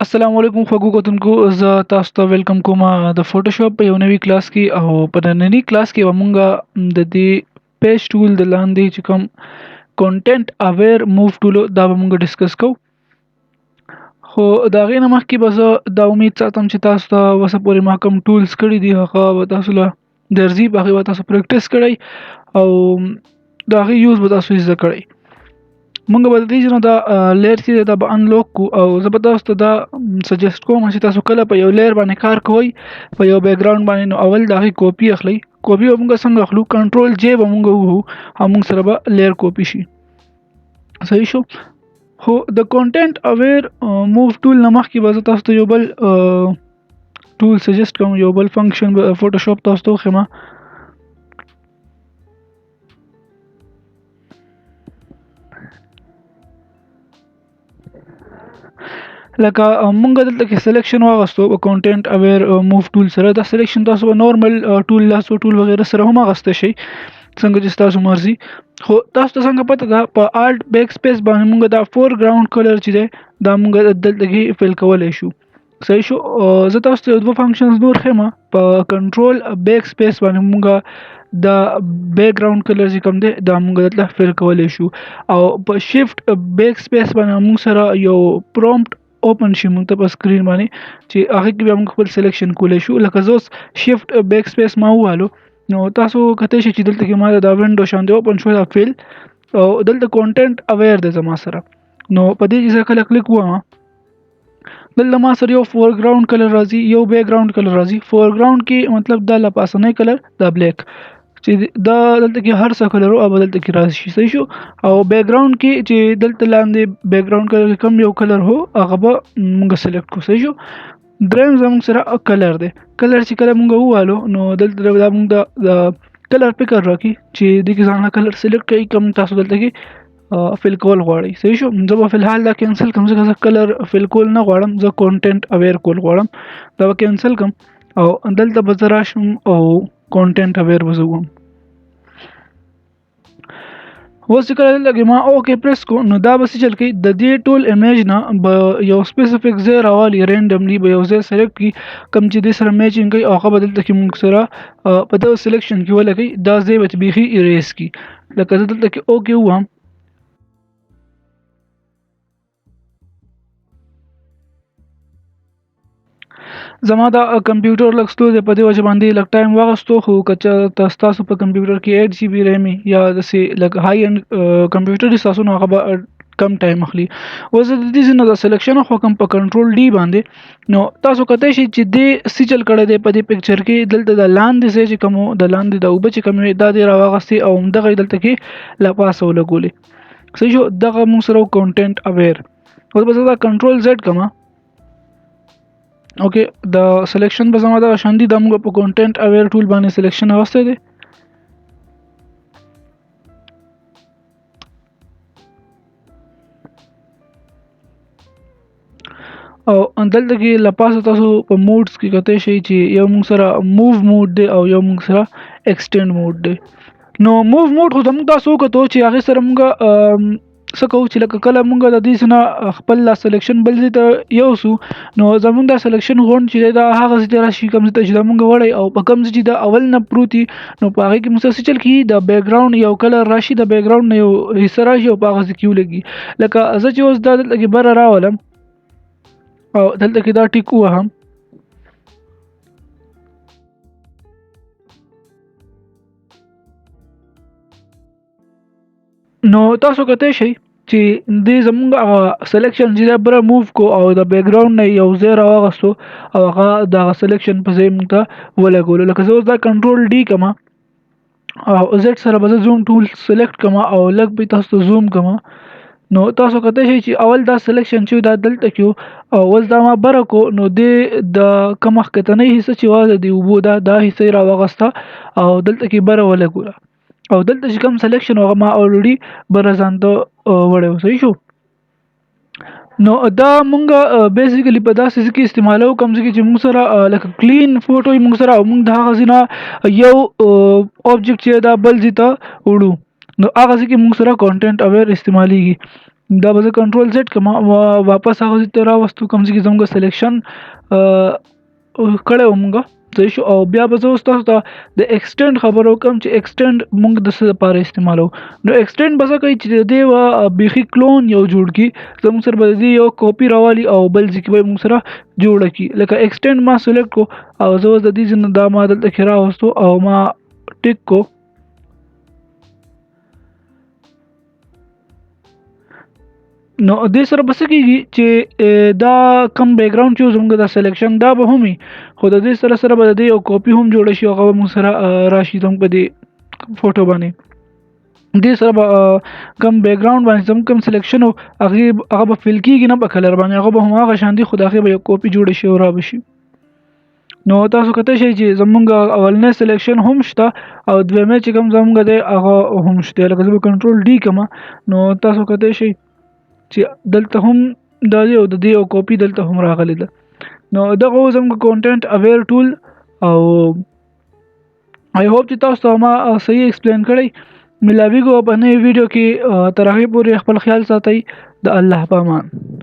السلام علیکم خوږو کتونکو، زه تاسو ته ویلکم کوم د فوټوشاپ په یو نوی کلاس کې. او په نننی کلاس کې به مونږ د دې پیج ټول د لاندې چې کوم کانټینټ اویر موو ټول دا به مونږ ډیسکس کوو. خو دا غي نه مخکې به زه دا امید ساتم چې تاسو ته وسه پورې ما کوم ټولز کړي دي هغه به تاسو له درځي، په هغه به تاسو پریکټیس کړئ او دا غي یوز به تاسو زده کړئ. مونږ به د دې نه دا لیر چې دا به انلوک کو او زه به تاسو ته دا سجست کوم چې تاسو کله په یو لیر باندې کار کوئ په یو بیک گراوند باندې، نو اول دا غي کاپی اخلي. کاپی به مونږ څنګه اخلو؟ کنټرول جے به مونږ وو او مونږ سره به لیر کاپی شي. صحیح شو. خو د کانټینټ اویر موو ټول نه مخکې به زه تاسو ته یو بل ټول سجست کوم، یو بل فنکشن فوټوشاپ تاسو ته خمه. لکه مونږ دلته کې سلیکشن واغستو په کانټینټ اویر موو ټول سره. دا سلیکشن تاسو په نورمال ټول لاسو ټول وغیرہ سره هم اغسته شي څنګه چې تاسو مرزي. خو تاسو ته څنګه پته ده په الټ بیک سپیس باندې مونږ دا فور ګراوند کلر چې دی دا مونږ دلته کې فل کولای شو. صحیح شو. زه تاسو ته دوه فنکشنز نور خمه. په کنټرول بیک سپیس باندې مونږ دا بیک گراوند کلر چې کوم دی دا مونږ دلته فل کولای شو، او په شیفت بیک سپیس باندې مونږ سره یو پرومپټ اوپن شي مونږ ته په سکرین باندې چې هغه کې به موږ خپل سلیکشن کولای شو. لکه زه اوس شیفت بیک سپیس ما ووالو، نو تاسو کته شي چې دلته کې ما دا وینډو شاندې اوپن شو دا فیل او دلته کانټینټ اویر دی زما سره. نو په دې چې کله کلیک ووم دلته ما سره یو فور ګراوند کلر راځي، یو بیک ګراوند کلر راځي. فور ګراوند کې مطلب دا لپاسنۍ کلر دا بلیک چې دا دلته کې هر څه کلر او دلته کې راشي. صحیح شو. او بیک گراوند کې چې دلته لاندې بیک گراوند کلر کې کم یو کلر هو هغه به موږ سلیکټ کو. صحیح شو. دریم زموږ سره کلر دی. کلر چې کله موږ ووالو نو دلته دا موږ د کلر پکر راکی چې د کې ځان کلر سلیکټ کړئ کوم تاسو دلته کې فل کول غواړئ. صحیح شو. زه به فلحال دا کینسل کوم ځکه زه کلر فل کول نه غواړم، زه کانټینټ اویر کول غواړم. دا به کینسل کوم او دلته به زه راشم او کانټینټ اویر به زه وم. اوس چې کله دلته ما اوکې پریس کو نو دا به څه چل کوي، د دې ټول امیج نه به یو سپیسیفیک ځای راوالي، رینډملی به یو ځای سلیکټ کړي کوم چې دې سره میچینګ کوي او هغه به دلته کې موږ سره په دغه سلیکشن کې ولګي. دا ځای به بیخي اریز کړي. لکه زه دلته کې اوکې ووم زما دا کمپیوټر لږ سلو دی، په دې وجه باندې لږ ټایم واغستو. خو که تاسو په کمپیوټر کې 8 GB ریم یا داسې لږ هاي انډ کمپیوټر دی تاسو نو هغه به کم ټایم اخلي. اوس د دې نه د سلیکشن خو کوم په کنټرول ډي باندې، نو تاسو کته شي چې دې سیچل کړه دی په دې پکچر کې دلته د لاندې سې چې کوم د لاندې د اوبه چې کوم دا دی راوغستي او دغه دلته کې لا پاسه ولګولې. صحیح شو. دغه موږ سره کانټینټ اویر. اوس به دا کنټرول زد کما. اوکې دا سلیکشن به زما د شاندي د موږ په کانټینټ اویر ټول باندې سلیکشن اوسته دي. او دلته کې لپاسه تاسو په موډز کې کته شي چې یو موږ سره موو موډ دی او یو موږ سره ایکسټند موډ دی. نو موو موډ خو موږ تاسو کته چې هغه سره موږ څه کوو چې لکه کله موږ د دې سره خپل لا سلیکشن بل ځای ته یو سو نو زموږ د سلیکشن غون چې دا هغه ځای راشي کوم ځای ته چې موږ وړي او په کوم ځای چې د اول نه پروتي نو په هغه کې موږ څه چل کی د بیک گراوند یو کلر راشي، د بیک گراوند یو حصہ راشي او په هغه ځای کې ولګي. لکه زه چې اوس دا دلته کې بر راولم او دلته کې دا ټیک وهم نو تاسو کته شي چې دې زمونږ سلیکشن چې بره موو کو او د بیک گراوند نه یو ځای راوغستو او هغه د سلیکشن په ځای موږ ته ولګولو. لکه زه اوس دا کنټرول ډي کما او زد سره به زوم ټول سلیکټ کما او لږ به تاسو ته زوم کما. نو تاسو کته شي چې اول دا سلیکشن چې دا دلته کیو او ول دا ما بره کو نو د کم وخت نه حصہ چې واده دی وبو دا حصہ راوغسته او دلته کې بره ولګوله او دلته چې کوم سلیکشن هغه ما اوريدي بره ځان ته وړو. صحیح شو. نو دا مونږ بیسیکلی په داسې ځکه استعمالو کوم ځکه چې موږ سره لکه کلین فوټو موږ سره او موږ د هغه ځینه یو اوبجیکټ چې دا بل ځای ته وړو نو هغه ځکه موږ سره کانټینټ اویر استعماليږي. دا به زه کنټرول زیډ کوم واپس هغه ځای ته راوستو کوم ځای کې زموږ سلیکشن کړی وو مونږ صحیح شو. او بیا به زه اوس تاسو ته د ایکسټینډ خبرو کوم چې ایکسټینډ مونږ د څه لپاره استعمالو. نو ایکسټینډ به څه کوي چې د دې بیخي کلون یو جوړ کړي زموږ سره به د دې یو کاپي راوالي او بل ځای کې به یې مونږ سره جوړه کړي. لکه ایکسټینډ ما سلیکټ کو او زه اوس د دې ځای نه دا ما دلته کې راوستو او ما ټیک کو. نو دې سره به څه کېږي چې دا کم بیک ګراوند چې زموږ د سلیکشن دا به هم وي، خو د دې سره سره به د دې یو کاپي هم جوړه شي او هغه به مونږ سره راشي زموږ په دې فوټو باندې. دې سره به کم بیک ګراوند باندې زموږ کم سلیکشن او هغه به فیل کېږي نه په کلر باندې، هغه به هماغه شان دي خو د هغې به یو کاپي جوړه شي او را به شي. نو تاسو کته شئ چې زمونږ اولنی سلیکشن هم شته او دویمه چې کوم زمونږ دی هغه هم شته. لکه زه به کنټرول ډي کوم نو تاسو کته شئ چې دلته هم دا دی او د دې یو کاپي دلته هم راغلی ده. نو دغه زموږ کانټینټ اویر ټول او آی هوپ چې تاسو ته ما صحیح ایکسپلین کړی. ملاویږو په نوې ویډیو کې، تر هغې پورې خپل خیال ساتئ. د الله په امان.